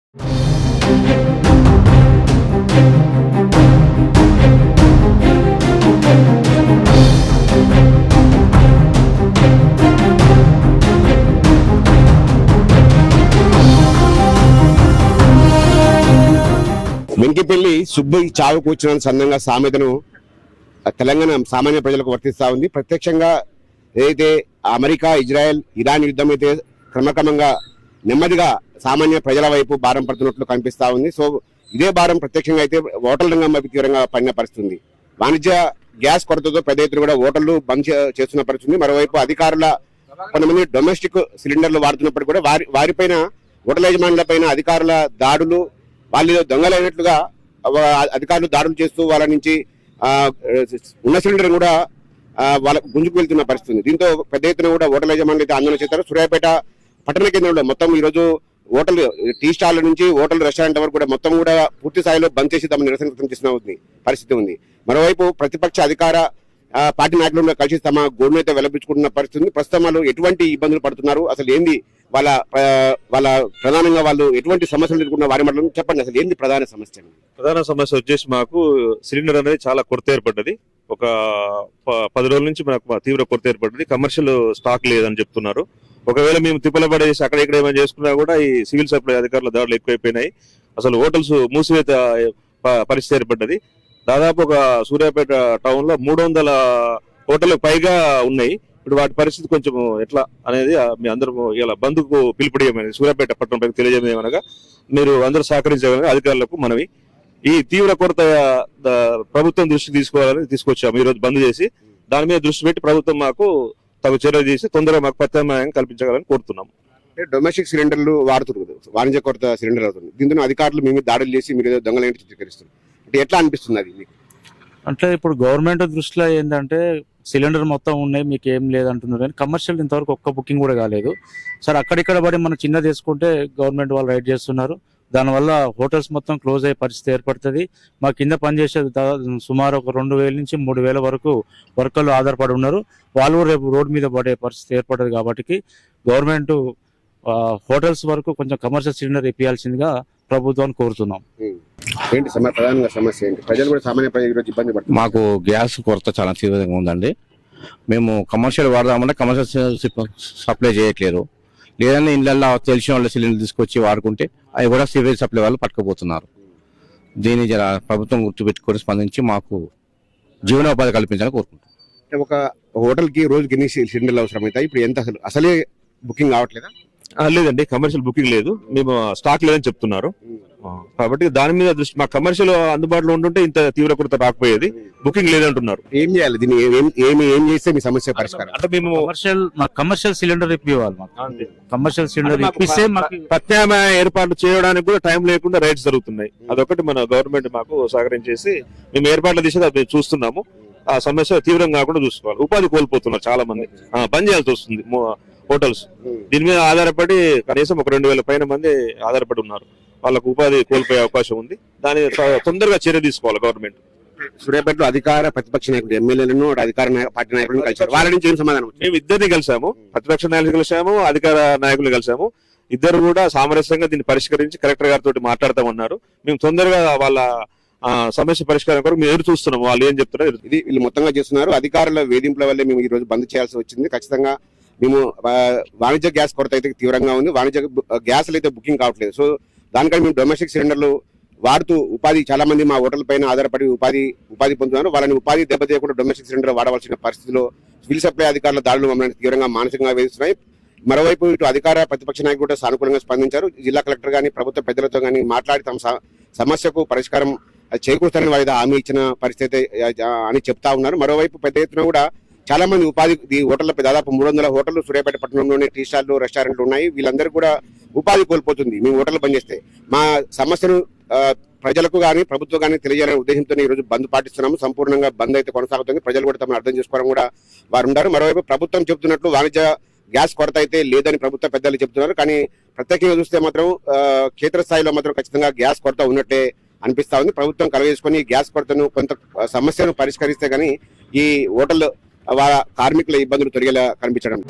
వెంకిపల్లి సుబ్బయ్య చావుకు వచ్చిన సందంగా సామెతను తెలంగాణ సామాన్య ప్రజలకు వర్తిస్తా ఉంది. ప్రత్యక్షంగా ఏదైతే అమెరికా, ఇజ్రాయెల్, ఇరాన్ యుద్ధం అయితే క్రమక్రమంగా నెమ్మదిగా సామాన్య ప్రజల వైపు భారం పడుతున్నట్లు కనిపిస్తా ఉంది. సో ఇదే భారం ప్రత్యక్షంగా అయితే హోటల్ రంగం వైపు తీవ్రంగా పడిన పరిస్థితుంది. వాణిజ్య గ్యాస్ కొరతతో పెద్ద ఎత్తున కూడా హోటళ్లు బంద్ చేస్తున్న పరిస్థితుంది. మరోవైపు అధికారుల కొంతమంది డొమెస్టిక్ సిలిండర్లు వాడుతున్నప్పుడు కూడా వారిపైన హోటల్ యజమానుల పైన అధికారుల దాడులు, వాళ్ళు దొంగలైనట్లుగా అధికారులు దాడులు చేస్తూ వాళ్ళ నుంచి ఉన్న సిలిండర్ కూడా వాళ్ళ గుంజుకు వెళ్తున్న పరిస్థితి ఉంది. దీంతో పెద్ద ఎత్తున కూడా హోటల్ యజమానులు అయితే ఆందోళన చేస్తారు. సూర్యాపేట పట్టణ కేంద్రంలో మొత్తం ఈ రోజు హోటల్, టీ స్టాల్ నుంచి హోటల్, రెస్టారెంట్ వరకు కూడా మొత్తం కూడా పూర్తి స్థాయిలో బంద్ చేసి తమ నిరసన వ్యక్తం చేసిన పరిస్థితి ఉంది. మరోవైపు ప్రతిపక్ష అధికార పార్టీ నాయకులు కలిసి తమ గోడునైతే వెలపించుకుంటున్న పరిస్థితి ఉంది. ప్రస్తుతం వాళ్ళు ఎటువంటి ఇబ్బందులు పడుతున్నారు, అసలు ఏంది వాళ్ళ ప్రధానంగా వాళ్ళు ఎటువంటి సమస్యలు ఎదుర్కొన్న వారి మాటలు చెప్పండి. అసలు ఏంది ప్రధాన సమస్య? ప్రధాన సమస్య వచ్చేసి మాకు సిలిండర్ అనేది చాలా కొరత ఏర్పడ్డది. ఒక 10 రోజుల నుంచి మనకు తీవ్ర కొరత ఏర్పడ్డది. కమర్షియల్ స్టాక్ లేదని చెప్తున్నారు. ఒకవేళ మేము తిప్పల పడేసి అక్కడ ఇక్కడ ఏమైనా చేసుకున్నా కూడా ఈ సివిల్ సప్లై అధికారుల దాడులు ఎక్కువైపోయినాయి. అసలు హోటల్స్ మూసివేత పరిస్థితి ఏర్పడ్డది. దాదాపు ఒక సూర్యాపేట టౌన్ లో 300 హోటల్ పైగా ఉన్నాయి. ఇప్పుడు వాటి పరిస్థితి కొంచెం ఎట్లా అనేది మీ అందరూ ఇలా బంధుకు పిలుపుడియమని సూర్యాపేట పట్టణం తెలియజేయమనగా మీరు అందరూ సహకరించగలరు. అధికారులకు మనవి ఈ తీవ్ర కొరత ప్రభుత్వం దృష్టికి తీసుకొచ్చాము. ఈ రోజు బంద్ చేసి దాని మీద దృష్టి పెట్టి ప్రభుత్వం మాకు తగు చర్య చేసి తొందరగా మాకు ప్రత్యామ్నాయం కల్పించగలని కోరుతున్నాము. డొమెస్టిక్ సిలిండర్లు వాడుతున్నారు, వాణిజ్య కొరత సిలిండర్ అవుతుంది. దీంతో అధికారులు మేము దాడులు చేసి మీరు దొంగలేంటి చిత్రీకరిస్తున్నారు అంటే ఎట్లా అనిపిస్తుంది అది మీకు? అంటే ఇప్పుడు గవర్నమెంట్ దృష్టిలో ఏంటంటే సిలిండర్ మొత్తం ఉన్నాయి, మీకు ఏం లేదంటున్నారు. కానీ కమర్షియల్ ఇంతవరకు ఒక్క బుకింగ్ కూడా కాలేదు. సరే అక్కడిక్కడ పడి మనం చిన్న తీసుకుంటే గవర్నమెంట్ వాళ్ళు రైడ్ చేస్తున్నారు. దానివల్ల హోటల్స్ మొత్తం క్లోజ్ అయ్యే పరిస్థితి ఏర్పడుతుంది. మా కింద పనిచేసేది సుమారు ఒక 2000 నుంచి 3000 వరకు వర్కర్లు ఆధారపడి ఉన్నారు. వాళ్ళు రేపు రోడ్డు మీద పడే పరిస్థితి ఏర్పడుతుంది. కాబట్టి గవర్నమెంట్ హోటల్స్ వరకు కొంచెం కమర్షియల్ సిలిండర్ ఇప్పించాల్సిందిగా ప్రభుత్వాన్ని కోరుతున్నాం. ఏంటి ప్రధానంగా సమస్య ఏంటి? ప్రజలు కూడా సామాన్య ప్రజలు ఇబ్బంది పడుతుంది. మాకు గ్యాస్ కొరత చాలా తీవ్రంగా ఉందండి. మేము కమర్షియల్ వాడదామంటే కమర్షియల్ సప్లై చేయట్లేదు. లేదంటే ఇళ్ళల్లో తెలిసిన వాళ్ళ సిలిండర్ తీసుకొచ్చి వాడుకుంటే అవి కూడా సివిల్ సప్లై వాళ్ళు పట్టుకుపోతున్నారు. దీన్ని జర ప్రభుత్వం గుర్తుపెట్టుకొని స్పందించి మాకు జీవనోపాధి కల్పించాలని కోరుకుంటున్నాం. ఒక హోటల్ కి రోజుకి ఎన్ని సిలిండర్లు అవసరం అవుతాయి? ఇప్పుడు ఎంత అసలే బుకింగ్ కావట్లేదా? లేదండి, కమర్షియల్ బుకింగ్ లేదు, మేము స్టాక్ లేదని చెప్తున్నారు. కాబట్టి దాని మీద దృష్టి, మా కమర్షియల్ అందుబాటులో ఉంటుంటే ఇంత తీవ్ర కొరత రాకపోయేది. బుకింగ్ లేదంటున్నారు. ఏం చేయాలి? దీన్ని ఏం చేస్తే మీ సమస్య పరిష్కారం? అంటే మేము కమర్షియల్ సిలిండర్ ఇప్పివ్వాలి. కమర్షియల్ సిలిండర్ ఇప్పిస్తే ప్రత్యామ్నాయ ఏర్పాట్లు చేయడానికి కూడా టైం లేకుండా రైడ్స్ జరుగుతున్నాయి. అదొకటి మన గవర్నమెంట్ మాకు సహకరించేసి మేము ఏర్పాట్లు తీసేది అది చూస్తున్నాము. ఆ సమస్య తీవ్రంగా కాకుండా చూసుకోవాలి. ఉపాధి కోల్పోతున్నారు చాలా మంది, బంద్ చేయాల్సి వస్తుంది హోటల్స్. దీని మీద ఆధారపడి కనీసం ఒక 2000 పైన మంది ఆధారపడి ఉన్నారు. వాళ్ళకు ఉపాధి కోల్పోయే అవకాశం ఉంది. దాని తొందరగా చర్య తీసుకోవాలి గవర్నమెంట్. సూర్యాపేటలో అధికార ప్రతిపక్ష నాయకులు, ఎమ్మెల్యేలను, అధికార పార్టీ నాయకులను కలిసారు. వాళ్ళ నుంచి ఏం సమాధానం? మేము ఇద్దరిని కలిసాము, ప్రతిపక్ష నాయకులు కలిసాము, అధికార నాయకులు కలిసాము. ఇద్దరు కూడా సామరస్యంగా దీన్ని పరిష్కరించి కలెక్టర్ గారితో మాట్లాడతామన్నారు. మేము తొందరగా వాళ్ళ సమస్య పరిష్కారం కొరకు మేము ఎదురు చూస్తున్నాము. వాళ్ళు ఏం చెప్తున్నారు ఇది వీళ్ళు మొత్తంగా చేస్తున్నారు. అధికారుల వేధింపుల వల్లే మేము ఈ రోజు బంద్ చేయాల్సి వచ్చింది. ఖచ్చితంగా మేము వాణిజ్య గ్యాస్ కొరత అయితే తీవ్రంగా ఉంది. వాణిజ్య గ్యాస్లు అయితే బుకింగ్ కావట్లేదు. సో దానికని మేము డొమెస్టిక్ సిలిండర్లు వాడుతూ ఉపాధి, చాలా మంది మా హోటల్ పైన ఆధారపడి ఉపాధి పొందుతున్నారు. వాళ్ళని ఉపాధి దెబ్బతీయకుండా డొమెస్టిక్ సిలిండర్ వాడవలసిన పరిస్థితిలో సివిల్ సప్లై అధికారుల దాడులు మమ్మల్ని తీవ్రంగా మానసికంగా వేధిస్తున్నాయి. మరోవైపు ఇటు అధికార ప్రతిపక్ష నాయకులు కూడా సానుకూలంగా స్పందించారు. జిల్లా కలెక్టర్ గానీ ప్రభుత్వ పెద్దలతో గానీ మాట్లాడి తమ సమస్యకు పరిష్కారం చేకూరుస్తారని వారి హామీ ఇచ్చిన పరిస్థితి అని చెప్తా ఉన్నారు. మరోవైపు పెద్ద ఎత్తున కూడా చాలా మంది ఉపాధి హోటళ్లపై దాదాపు 300 హోటళ్లు సూర్యాపేట పట్టణంలోనే టీ స్టాల్లు, రెస్టారెంట్లు ఉన్నాయి. వీళ్ళందరూ కూడా ఉపాధి కోల్పోతుంది మేము హోటల్ బంద్ చేస్తే. మా సమస్యను ప్రజలకు కానీ ప్రభుత్వం కానీ తెలియాలనే ఉద్దేశంతో ఈ రోజు బంద్ పాటిస్తున్నాము. సంపూర్ణంగా బంద్ అయితే కొనసాగుతుంది. ప్రజలు కూడా తమను అర్థం చేసుకోవడం కూడా వారు ఉన్నారు. మరోవైపు ప్రభుత్వం చెబుతున్నట్లు వాణిజ్య గ్యాస్ కొరత అయితే లేదని ప్రభుత్వ పెద్దలు చెబుతున్నారు. కానీ ప్రత్యేకంగా చూస్తే మాత్రం క్షేత్రస్థాయిలో మాత్రం ఖచ్చితంగా గ్యాస్ కొరత ఉన్నట్టే అనిపిస్తా ఉంది. ప్రభుత్వం కలగజేసుకొని గ్యాస్ కొరతను కొంత సమస్యను పరిష్కరిస్తే గానీ ఈ హోటల్ కార్మికుల ఇబ్బందులు తొలగేలా కనిపించడం